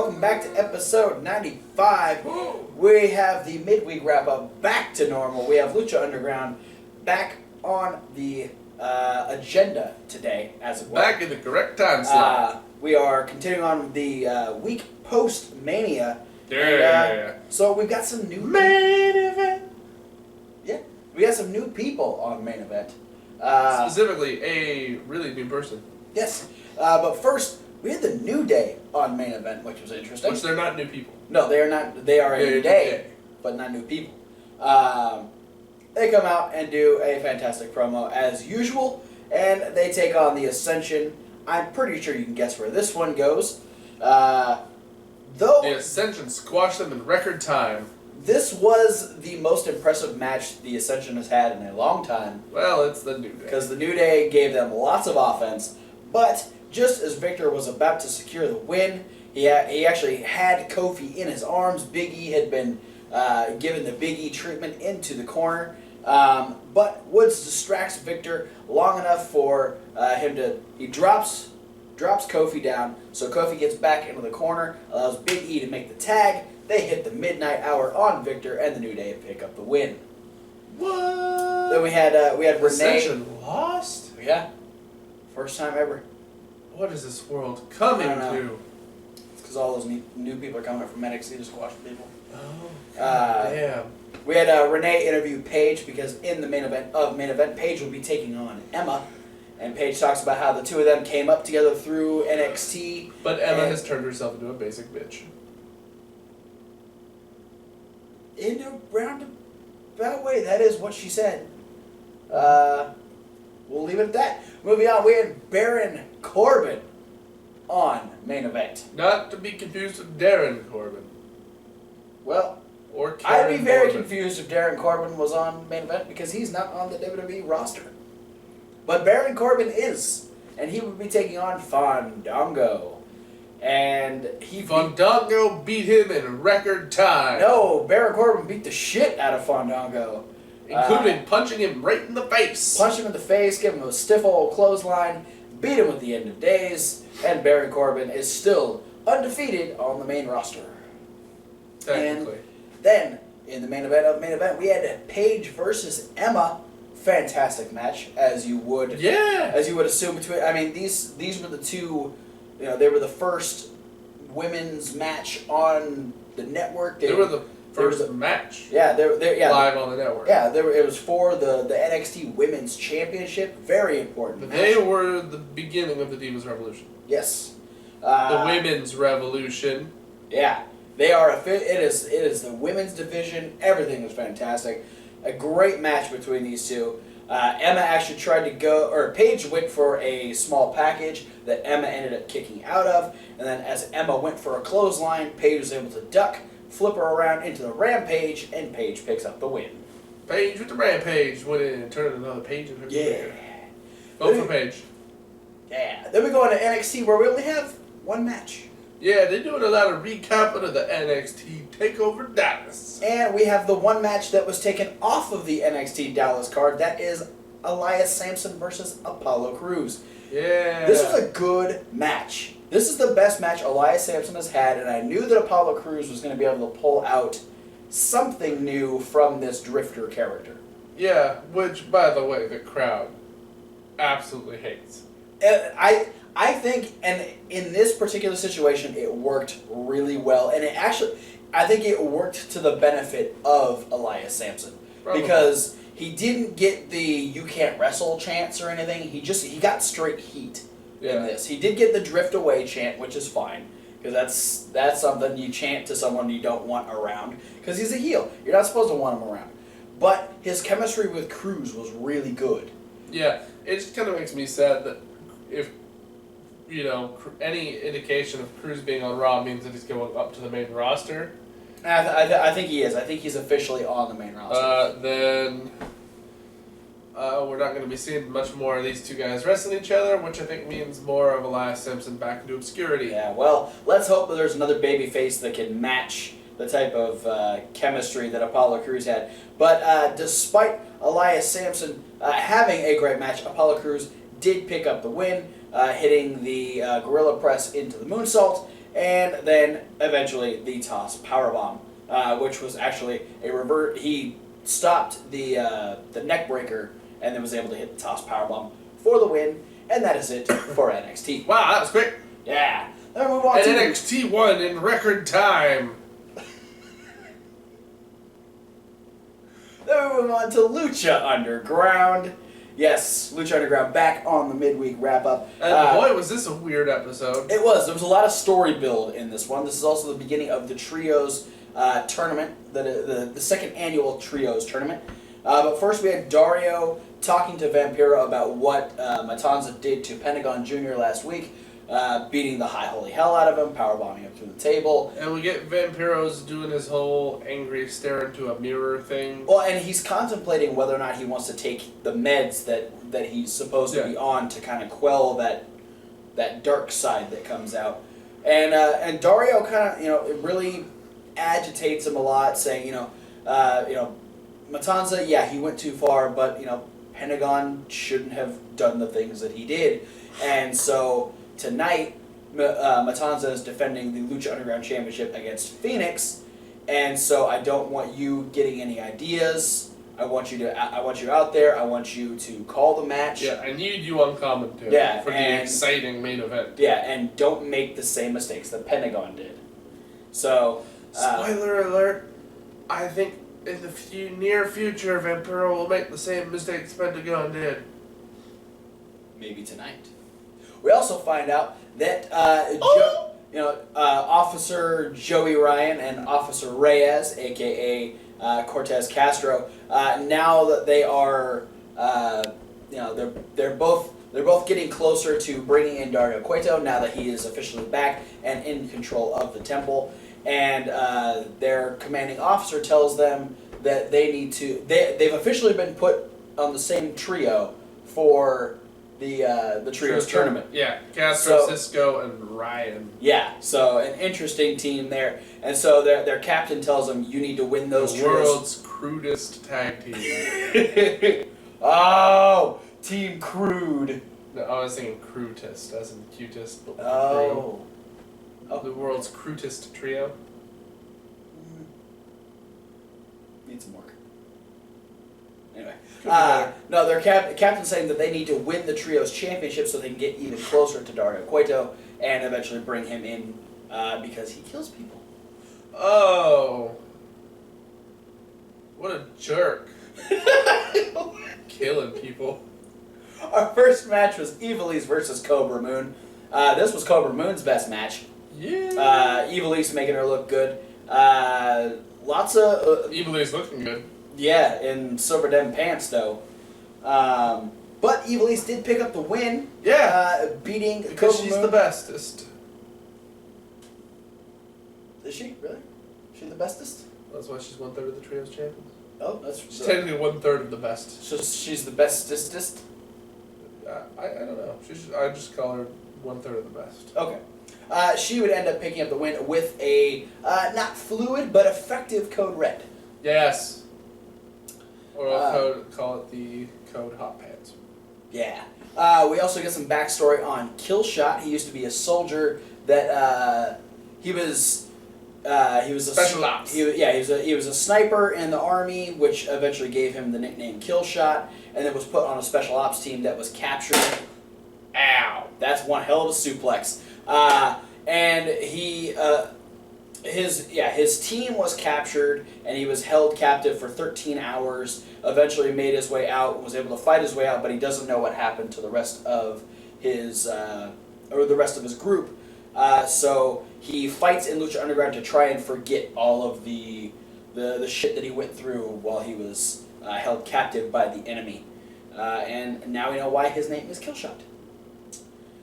welcome back to episode 95. We have the midweek wrap-up back to normal. We have Lucha Underground back on the agenda today, as it were. Back in the correct time slot. We are continuing on with the week post-Mania. Yeah. So we've got some new... Main event! Yeah. We got some new people on Main Event. Specifically, a really new person. Yes. But first, we had the New Day on Main Event, which was interesting. Which they're not new people. No, they are not. They are a new day, but not new people. They come out and do a fantastic promo as usual, and they take on the Ascension. I'm pretty sure you can guess where this one goes. Though the Ascension squashed them in record time. This was the most impressive match the Ascension has had in a long time. Well, it's the New Day. Because the New Day gave them lots of offense, but just as Victor was about to secure the win, he actually had Kofi in his arms. Big E had been given the Big E treatment into the corner, but Woods distracts Victor long enough for him to... He drops Kofi down, so Kofi gets back into the corner, allows Big E to make the tag. They hit the midnight hour on Victor, and the New Day pick up the win. What? Then we had Renee. Ascension lost? Yeah, first time ever. What is this world coming to? It's because all those new people are coming from NXT to squash people. Oh, damn. We had Renee interview Paige because in the main event, Paige will be taking on Emma. And Paige talks about how the two of them came up together through NXT. But Emma has turned herself into a basic bitch. In a roundabout way, that is what she said. We'll leave it at that. Moving on, we had Baron Corbin on Main Event. Not to be confused with Darren Corbin. Well, or Karen I'd be very Corbin. confused if Darren Corbin was on Main Event because he's not on the WWE roster. But Baron Corbin is, and he would be taking on Fandango. And Fandango beat him in record time. No, Baron Corbin beat the shit out of Fandango. Including punching him right in the face. Punch him in the face, give him a stiff old clothesline, beat him at the end of days, and Baron Corbin is still undefeated on the main roster. Technically. And then, in the main event, we had Paige versus Emma. Fantastic match, as you would assume between. I mean, these were the two. You know, they were the first women's match on the network. They were the first match. Yeah, they live on the network. Yeah, it was for the NXT Women's Championship. Very important. But they were the beginning of the Divas Revolution. Yes. The Women's Revolution. Yeah, they are. It is the women's division. Everything was fantastic. A great match between these two. Emma actually tried to Paige went for a small package that Emma ended up kicking out of, and then as Emma went for a clothesline, Paige was able to duck, flip her around into the Rampage, and Paige picks up the win. Paige with the Rampage went in and turned another page in her career. Vote for Paige. Yeah. Then we go into NXT where we only have one match. Yeah, they're doing a lot of recapping of the NXT Takeover Dallas. And we have the one match that was taken off of the NXT Dallas card. That is Elias Samson versus Apollo Crews. Yeah. This was a good match. This is the best match Elias Samson has had, and I knew that Apollo Crews was going to be able to pull out something new from this Drifter character. Yeah, which, by the way, the crowd absolutely hates. And I think, and in this particular situation, it worked really well. And I think it worked to the benefit of Elias Samson. Probably. Because he didn't get the "you can't wrestle" chants or anything. He got straight heat in this. He did get the drift away chant, which is fine. Because that's something you chant to someone you don't want around. Because he's a heel. You're not supposed to want him around. But his chemistry with Crews was really good. Yeah, it just kind of makes me sad that if... any indication of Crews being on Raw means that he's going up to the main roster. I think he is. I think he's officially on the main roster. Then we're not going to be seeing much more of these two guys wrestling each other, which I think means more of Elias Samson back into obscurity. Yeah, well, let's hope that there's another babyface that can match the type of chemistry that Apollo Crews had. But despite Elias Samson having a great match, Apollo Crews did pick up the win, hitting the Gorilla Press into the moonsault, and then eventually the toss powerbomb, which was actually a revert. He stopped the neck breaker and then was able to hit the toss powerbomb for the win, and that is it for NXT. Wow, that was quick. Yeah. Then we move on and to NXT won in record time. Then we move on to Lucha Underground. Yes, Lucha Underground back on the midweek wrap-up. And boy, was this a weird episode. It was. There was a lot of story build in this one. This is also the beginning of the Trios tournament, the second annual Trios tournament. But first we had Dario talking to Vampiro about what Matanza did to Pentagon Jr. last week, beating the high holy hell out of him, powerbombing him through the table. And we get Vampiro's doing his whole angry stare into a mirror thing. Well, and he's contemplating whether or not he wants to take the meds that he's supposed to be on to kind of quell that dark side that comes out. And Dario kind of, it really agitates him a lot, saying, Matanza, yeah, he went too far, but, Pentagon shouldn't have done the things that he did. And so tonight, Matanza is defending the Lucha Underground Championship against Fenix, and so I don't want you getting any ideas. I want you out there. I want you to call the match. Yeah, I need you on commentary for the exciting main event. Yeah, and don't make the same mistakes that Pentagon did. So, spoiler alert, I think in the near future, Vampiro will make the same mistakes Pentagon did. Maybe tonight. We also find out that Officer Joey Ryan and Officer Reyes, aka Cortez Castro, now that they are, they're both getting closer to bringing in Dario Cueto now that he is officially back and in control of the temple. And their commanding officer tells them that they need to. They've officially been put on the same trio for the trios tournament. Yeah, Castro, Cisco, and Ryan. Yeah, so an interesting team there. And so their captain tells them, you need to win those the trios. World's crudest tag team. Oh, Team Crude. No, I was thinking crudest, as in cutest, but with Oh. The world's crudest trio. Need some work. Anyway. Could be better. No, their captain's saying that they need to win the Trios Championship so they can get even closer to Dario Cueto and eventually bring him in because he kills people. Oh. What a jerk. Killing people. Our first match was Evilise versus Cobra Moon. This was Cobra Moon's best match. Yeah. Evilise making her look good. Lots of... Evilise looking good. Yeah, in silver denim pants, though. But Evilise did pick up the win. Yeah. Beating because Cobra she's Moon. the bestest. Is she? Really? She the bestest? That's why she's 1/3 of the Trios champions. Oh, that's... She's technically 1/3 of the best. So she's the bestestest? I don't know. I just call her 1/3 of the best. Okay. She would end up picking up the win with a not fluid but effective code red. Yes. Or I'll call it the code hot pants. Yeah. We also get some backstory on Killshot. He used to be a soldier that he was a Special ops. He was a sniper in the army, which eventually gave him the nickname Killshot, and then was put on a special ops team that was captured. Ow! That's one hell of a suplex. And his team was captured, and he was held captive for 13 hours. Eventually made his way out, was able to fight his way out, but he doesn't know what happened to the rest of his group. So he fights in Lucha Underground to try and forget all of the shit that he went through while he was held captive by the enemy. And now we know why his name is Killshot.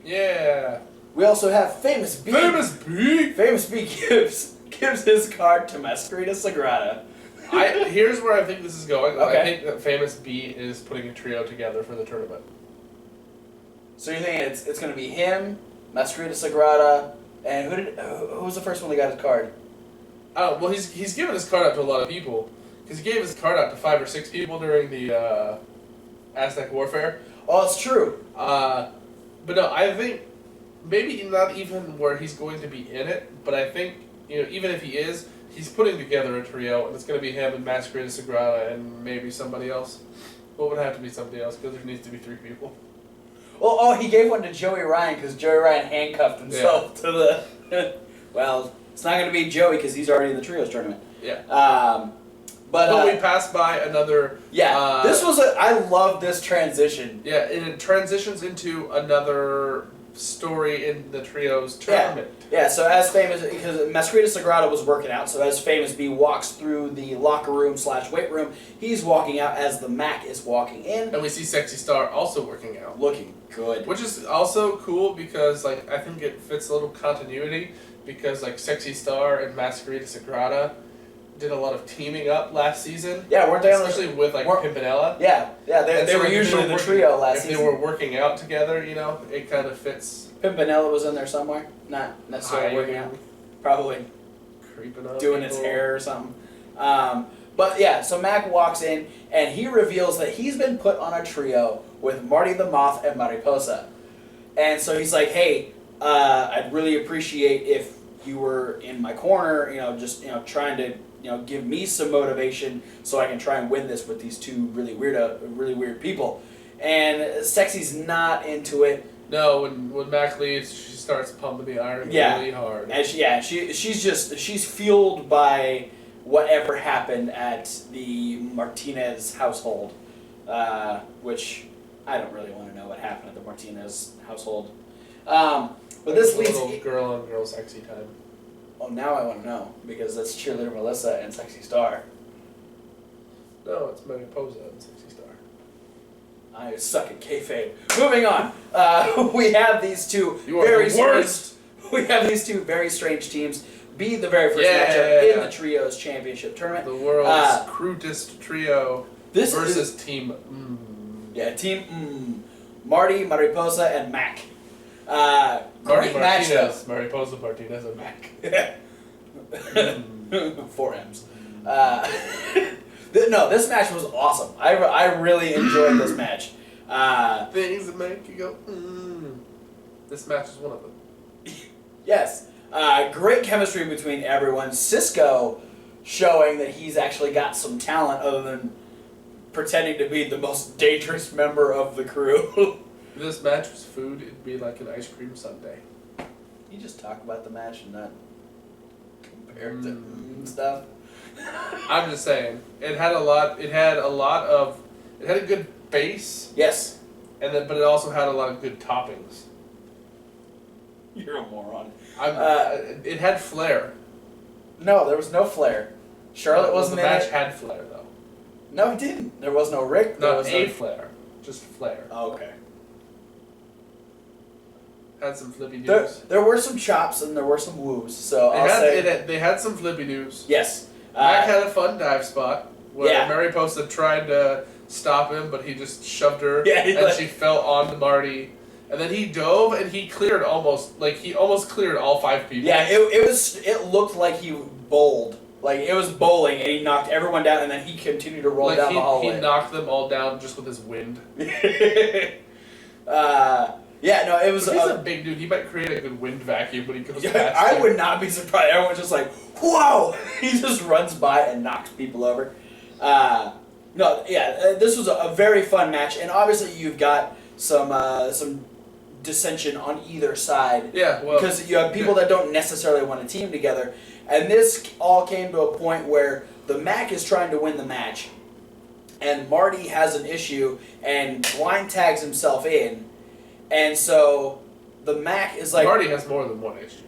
Yeah. We also have Famous B. Famous B. Famous B gives his card to Masquerita Sagrada. Here's where I think this is going. Okay. I think that Famous B is putting a trio together for the tournament. So you're thinking it's going to be him, Masquerita Sagrada, and who was the first one that got his card? Oh, well, he's given his card out to a lot of people. Because he gave his card out to 5 or 6 people during the Aztec Warfare. Oh, it's true. But no, I think maybe not even where he's going to be in it, but I think, even if he is, he's putting together a trio, and it's going to be him and Masquerade Sagrada and maybe somebody else. Well, it would have to be somebody else, because there needs to be 3 people. Well, he gave one to Joey Ryan, because Joey Ryan handcuffed himself to the... Well, it's not going to be Joey, because he's already in the Trios tournament. Yeah. But we passed by another... Yeah, this was I love this transition. Yeah, and it transitions into another story in the Trios tournament. Yeah, so as Famous... Because Masquerade Sagrada was working out, so as Famous B walks through the locker room / weight room, he's walking out as the Mac is walking in. And we see Sexy Star also working out. Looking good. Which is also cool because, I think it fits a little continuity because, Sexy Star and Masquerade Sagrada did a lot of teaming up last season. Yeah, weren't they especially with Pimpinella? Yeah, they were usually the trio last season. If they were working out together, it kind of fits. Pimpinella was in there somewhere, not necessarily working out, probably creeping up, doing his hair or something. But yeah, so Mac walks in and he reveals that he's been put on a trio with Marty the Moth and Mariposa, and so he's like, "Hey, I'd really appreciate if you were in my corner, just trying to." Give me some motivation so I can try and win this with these 2 really weird people. And Sexy's not into it. No, when Mac leaves, she starts pumping the iron really hard. And she's fueled by whatever happened at the Martinez household, which I don't really want to know what happened at the Martinez household. But this leads a little girl on girl sexy time. Oh, now I want to know, because that's Cheerleader Melissa and Sexy Star. No, it's Mariposa and Sexy Star. I suck at kayfabe. Moving on. We have these 2 We have these 2 very strange teams be the very first matchup in the Trios Championship tournament. The world's crudest trio versus Team Yeah, Team Marty, Mariposa, and Mac. Marty Martinez, Mariposa, Martinez, and Mac. 4 M's. No, this match was awesome. I really enjoyed this match. Things that make you go, This match is one of them. Yes. Great chemistry between everyone. Cisco showing that he's actually got some talent other than pretending to be the most dangerous member of the crew. If this match was food, it'd be like an ice cream sundae. You just talk about the match and not compare it to stuff. I'm just saying, it had a good base. Yes. But it also had a lot of good toppings. You're a moron. It had flair. No, there was no flair. Charlotte wasn't in it. The match had flair, though. No, it didn't. There was no Rick. There was no flair. Just flair. Oh, okay. Had some flippy doos. There were some chops and there were some woos. So they had some flippy doos. Yes. Mac had a fun dive spot where Mariposa tried to stop him, but he just shoved her, and she fell onto Marty. And then he dove and he cleared almost cleared all 5 people. Yeah, it looked like he bowled. Like it was bowling and he knocked everyone down and then he continued to roll down the hallway. He knocked them all down just with his wind. Yeah, no, it was. He's a big dude. He might create a good wind vacuum, but he goes fast. I would not be surprised. Everyone's just like, whoa! He just runs by and knocks people over. This was a very fun match, and obviously you've got some dissension on either side. Yeah, well, because you have people that don't necessarily want to team together, and this all came to a point where the Mac is trying to win the match, and Marty has an issue and blind tags himself in. And so, the Mac is like... Marty has more than one issue.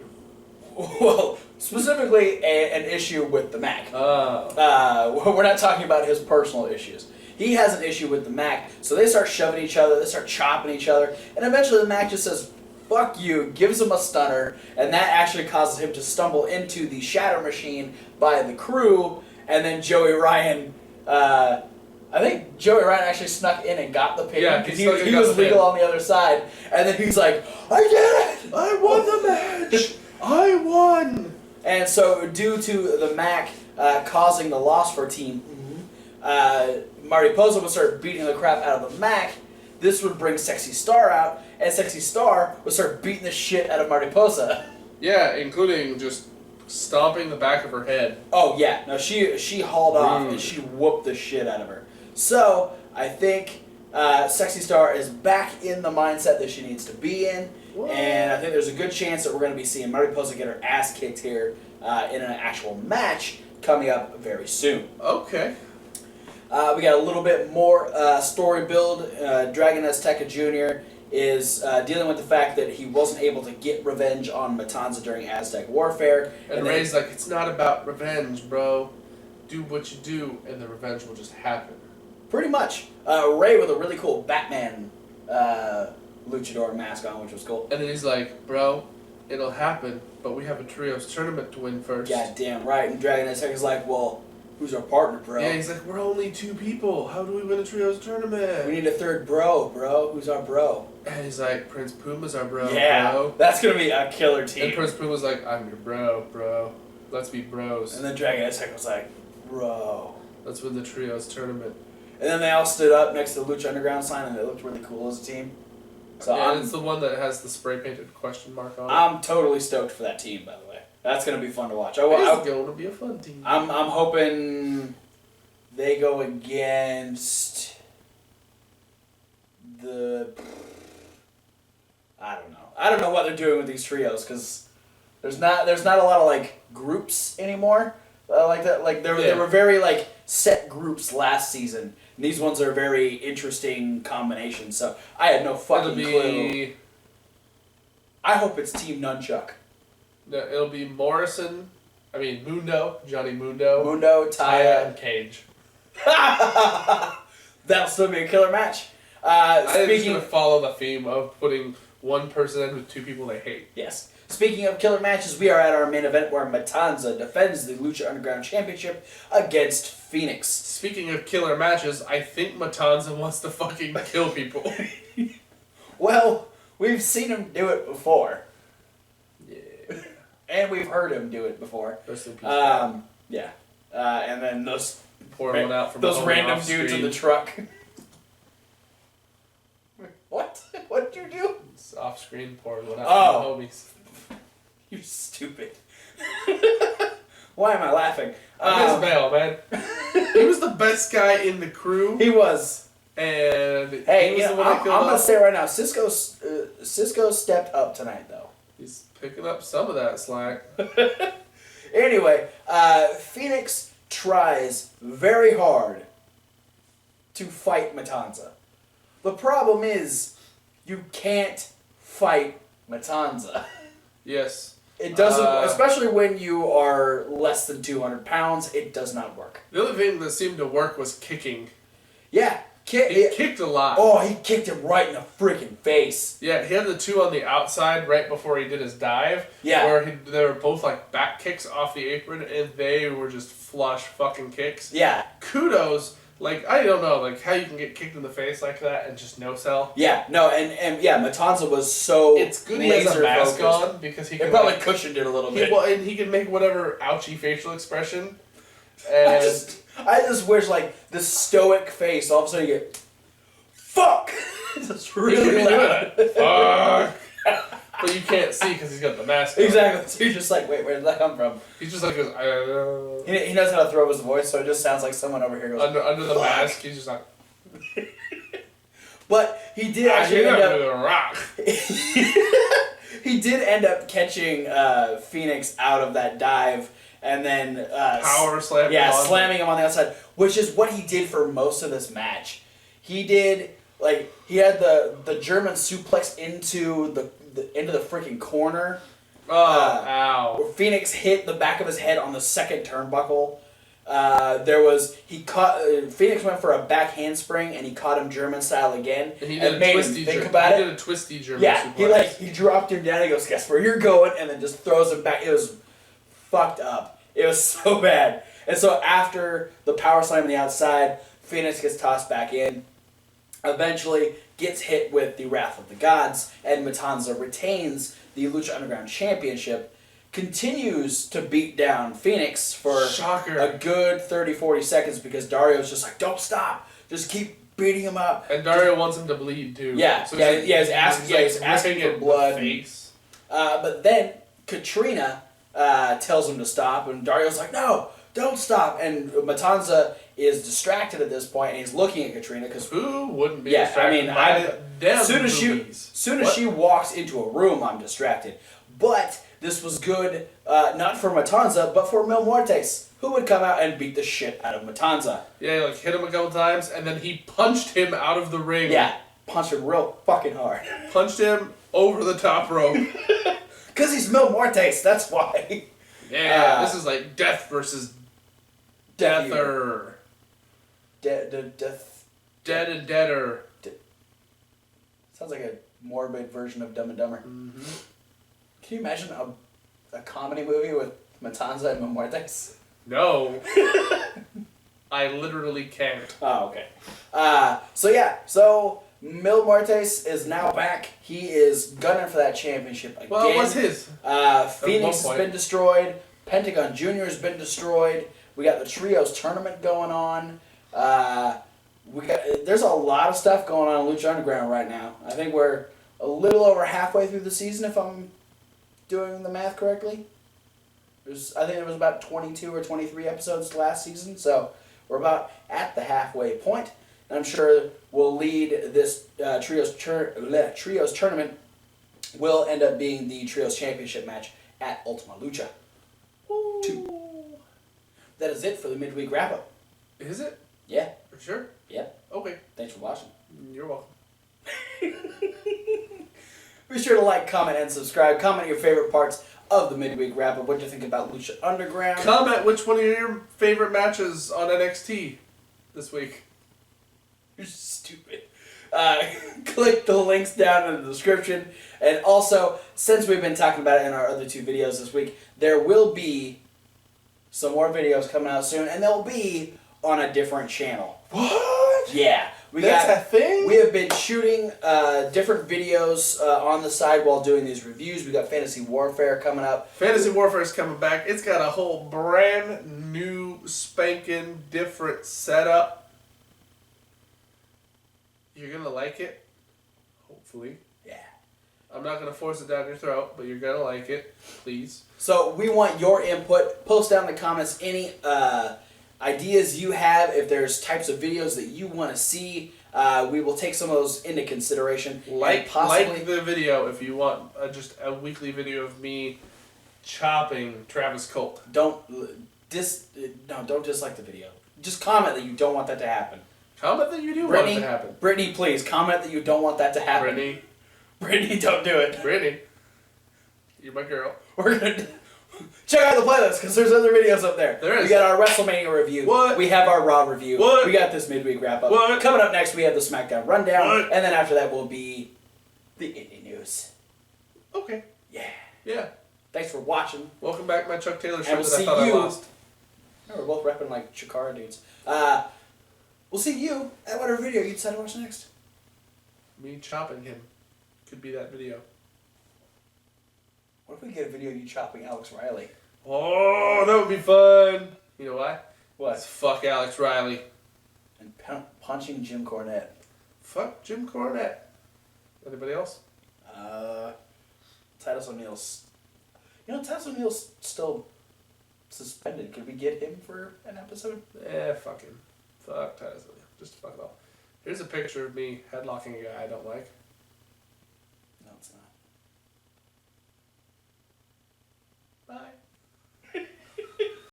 Well, specifically an issue with the Mac. We're not talking about his personal issues. He has an issue with the Mac, so they start shoving each other, they start chopping each other, and eventually the Mac just says, fuck you, gives him a stunner, and that actually causes him to stumble into the shatter machine by the crew, and then Joey Ryan... I think Joey Ryan actually snuck in and got the pin because he was legal on the other side. And then he's like, I did it! I won the match! I won! And so due to the Mac causing the loss for Team Mariposa would start beating the crap out of the Mac. this would bring Sexy Star out, and Sexy Star would start beating the shit out of Mariposa. Yeah, including just stomping the back of her head. Oh yeah, no, she hauled off and she whooped the shit out of her. So I think Sexy Star is back in the mindset that she needs to be in, and I think there's a good chance that we're going to be seeing Mariposa get her ass kicked here in an actual match coming up very soon. Okay. We got a little bit more story build. Dragon Azteca Jr. is dealing with the fact that he wasn't able to get revenge on Matanza during Aztec warfare. And Ray's like, it's not about revenge, bro. Do what you do, and the revenge will just happen. Pretty much. Ray with a really cool Batman luchador mask on, which was cool. And then he's like, bro, it'll happen, but we have a trios tournament to win first. God damn right. And Dragon Azteca's like, well, who's our partner, bro? Yeah, he's like, we're only 2 people. How do we win a trios tournament? We need a third bro. Who's our bro? And he's like, Prince Puma's our bro, yeah, bro. That's going to be a killer team. And Prince Puma's like, I'm your bro. Let's be bros. And then Dragon Azteca was like, bro. Let's win the trios tournament. And then they all stood up next to the Lucha Underground sign, and they looked really cool as a team. So yeah, it's the one that has the spray painted question mark on it. I'm totally stoked for that team, by the way. That's going to be fun to watch. It's going to be a fun team. I'm hoping they go against the... I don't know. I don't know what they're doing with these trios, because there's not a lot of, like, groups anymore. Like that. Like, there were very, like, set groups last season. And these ones are very interesting combinations, so I had no fucking clue. I hope it's Team Nunchuck. No, it'll be Mundo, Johnny Mundo, Taya, and Cage. That'll still be a killer match. I'm just going to follow the theme of putting one person in with 2 people they hate. Yes. Speaking of killer matches, we are at our main event where Matanza defends the Lucha Underground Championship against Fenix. Speaking of killer matches, I think Matanza wants to fucking kill people. Well, we've seen him do it before. Yeah. And we've heard him do it before. Rest in peace. Yeah. And then those one out from those random dudes in the truck. What? What did you do? It's off-screen pouring one out from the homies. You stupid. Why am I laughing? His bail, man. He was the best guy in the crew. He was. And hey, he was the one that killed I'm us. gonna say right now, Cisco stepped up tonight though. He's picking up some of that slack. Anyway, Fenix tries very hard to fight Matanza. The problem is, you can't fight Matanza. Yes. It doesn't, especially when you are less than 200 pounds, it does not work. The only thing that seemed to work was kicking. Yeah. He kicked a lot. Oh, he kicked him right in the freaking face. Yeah, he had the 2 on the outside right before he did his dive. Yeah. Where they were both like back kicks off the apron, and they were just flush fucking kicks. Yeah. Kudos. Like, I don't know, like, how you can get kicked in the face like that and just no sell. Yeah, no, and yeah, Matanza was so it's good he has a mask on, because he can, it probably cushioned it a little bit. Well, and he can make whatever ouchy facial expression. And I just wish, like, the stoic face, all of a sudden you get, fuck! That's really loud. Fuck! But you can't see because he's got the mask on. Exactly. So you're just like, wait, where did that come from? He's just like, He knows how to throw his voice, so it just sounds like someone over here goes, under the mask, he's just like... But he did actually end up... rock. He did end up catching Fenix out of that dive, and then... Power slam. Yeah, slamming him on the outside, which is what he did for most of this match. He did... Like, he had the German suplex into the freaking corner. Ow. Where Fenix hit the back of his head on the second turnbuckle. Fenix went for a back handspring, and he caught him German style again. And he did a twisty German Yeah, suplex. he dropped him down, he goes, guess where you're going, and then just throws him back. It was fucked up. It was so bad. And so after the power slam on the outside, Fenix gets tossed back in. Eventually gets hit with the Wrath of the Gods, and Matanza retains the Lucha Underground Championship, continues to beat down Fenix for a good 30-40 seconds because Dario's just like, don't stop, just keep beating him up. And Dario wants him to bleed too. Yeah, so he's asking for blood. Face. But then Katrina tells him to stop, and Dario's like, "No, don't stop." And Matanza is distracted at this point, and he's looking at Katrina because who wouldn't be distracted? As soon as she walks into a room, I'm distracted. But this was good, not for Matanza, but for Mil Muertes, who would come out and beat the shit out of Matanza. Yeah, like hit him a couple times, and then he punched him out of the ring. Yeah, punched him real fucking hard. Punched him over the top rope. Because he's Mil Muertes, that's why. Yeah, this is like death versus deather. Death. Dead and deader. Sounds like a morbid version of Dumb and Dumber. Mm-hmm. Can you imagine a comedy movie with Matanza and Mil Muertes? No. I literally can't. Oh, okay. So Mil Muertes is now back. He is gunning for that championship again. Well, what's his? Phoenix has been destroyed. Pentagon Jr. has been destroyed. We got the Trios tournament going on. There's a lot of stuff going on in Lucha Underground right now. I think we're a little over halfway through the season, if I'm doing the math correctly. I think there was about 22 or 23 episodes last season, so we're about at the halfway point. And I'm sure we'll lead this Trios tournament will end up being the Trios Championship match at Ultima Lucha 2. That is it for the midweek wrap-up. Is it? Yeah. For sure? Yeah. Okay. Thanks for watching. You're welcome. Be sure to like, comment, and subscribe. Comment your favorite parts of the midweek wrap-up. What do you think about Lucha Underground? Comment which one of your favorite matches on NXT this week. You're stupid. Click the links down in the description. And also, since we've been talking about it in our other 2 videos this week, there will be some more videos coming out soon, and they'll be on a different channel. What? Yeah. That's a thing? We have been shooting different videos on the side while doing these reviews. We got Fantasy Warfare coming up. Fantasy Warfare is coming back. It's got a whole brand new, spanking, different setup. You're going to like it. Hopefully. Yeah. I'm not going to force it down your throat, but you're going to like it. Please. So we want your input. Post down in the comments any ideas you have. If there's types of videos that you want to see, we will take some of those into consideration. Like the video if you want just a weekly video of me chopping Travis Colt. Don't dislike the video. Just comment that you don't want that to happen. Comment that you do want it to happen. Brittany, please comment that you don't want that to happen. Brittany, don't do it. Brittany, you're my girl. We're gonna check out the playlist because there's other videos up there. There is. We got our WrestleMania review. What? We have our Raw review. What? We got this midweek wrap up. What? Coming up next, we have the SmackDown rundown, What? and then after that will be the indie news. Okay. Yeah. Yeah. Thanks for watching. Welcome back to my Chuck Taylor And shirt we'll that I see thought I you. lost. Oh, we're both repping like Chikara dudes. We'll see you at whatever video you decide to watch next. Me chopping him. Could be that video. What if we get a video of you chopping Alex Riley? Oh, that would be fun. You know why? What? It's fuck Alex Riley. And punching Jim Cornette. Fuck Jim Cornette. Anybody else? Titus O'Neil's... Titus O'Neil's still suspended. Could we get him for an episode? Fuck him. Fuck Titus O'Neil. Just fuck it all. Here's a picture of me headlocking a guy I don't like.